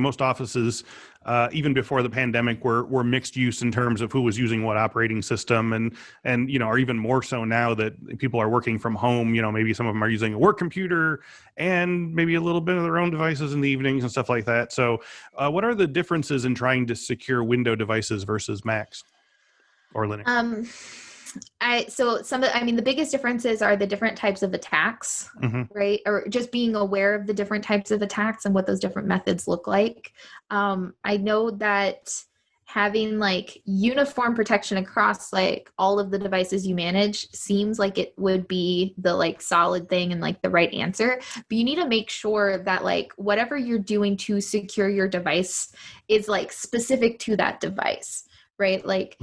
Most offices, even before the pandemic, were mixed use in terms of who was using what operating system, and are even more so now that people are working from home. Maybe some of them are using a work computer and maybe a little bit of their own devices in the evenings and stuff like that. So, what are the differences in trying to secure Windows devices versus Macs or Linux? The biggest differences are the different types of attacks, right? Or just being aware of the different types of attacks and what those different methods look like. I know that having like uniform protection across like all of the devices you manage seems like it would be the like solid thing and like the right answer, but you need to make sure that like whatever you're doing to secure your device is like specific to that device, right? Like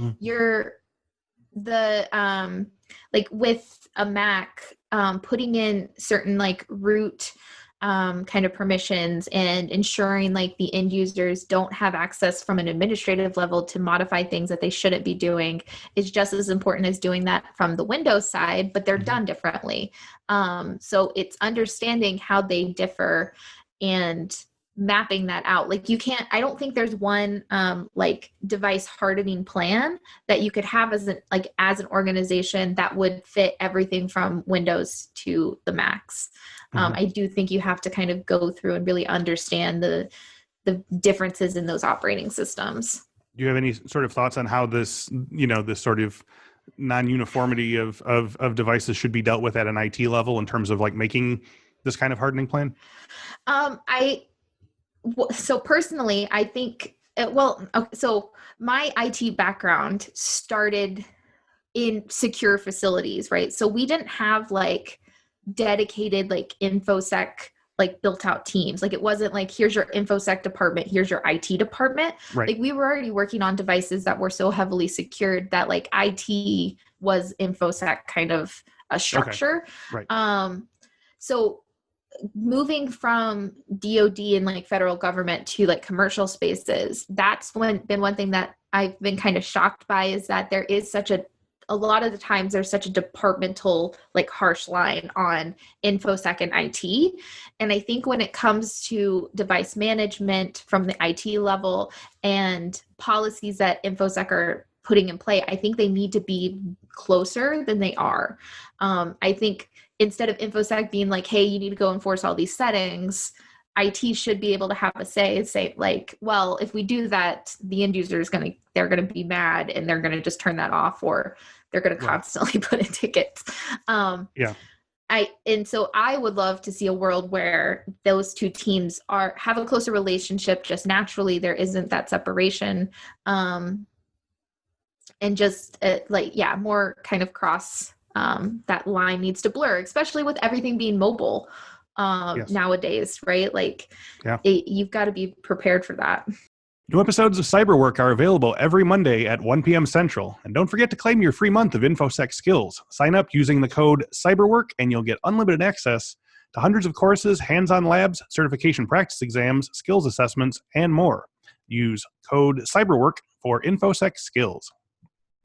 like with a Mac, putting in certain like root kind of permissions and ensuring like the end users don't have access from an administrative level to modify things that they shouldn't be doing is just as important as doing that from the Windows side, but they're done differently. So it's understanding how they differ and mapping that out. Like I don't think there's one like device hardening plan that you could have as an organization that would fit everything from Windows to the Macs. I do think you have to kind of go through and really understand the differences in those operating systems. Do you have any sort of thoughts on how this sort of non-uniformity of devices should be dealt with at an IT level in terms of like making this kind of hardening plan? So personally, I think, so my IT background started in secure facilities, right? So we didn't have like dedicated like Infosec, like built out teams. Like it wasn't like, here's your Infosec department, here's your IT department. Right. Like we were already working on devices that were so heavily secured that like IT was Infosec kind of a structure. Okay. Right. So moving from DoD and like federal government to like commercial spaces, that's been one thing that I've been kind of shocked by, is that there is a lot of the times there's such a departmental like harsh line on Infosec and IT. And I think when it comes to device management from the IT level and policies that Infosec are putting in play, I think they need to be closer than they are. I think instead of Infosec being like, hey, you need to go enforce all these settings, IT should be able to have a say like, well, if we do that, the end user they're going to be mad and they're going to just turn that off, or they're going to constantly put in tickets. And so I would love to see a world where those two teams have a closer relationship. Just naturally, there isn't that separation. And just more kind of cross, that line needs to blur, especially with everything being mobile nowadays, right? Like you've got to be prepared for that. New episodes of Cyberwork are available every Monday at 1 p.m. Central. And don't forget to claim your free month of Infosec skills. Sign up using the code CYBERWORK and you'll get unlimited access to hundreds of courses, hands-on labs, certification practice exams, skills assessments, and more. Use code CYBERWORK for Infosec skills.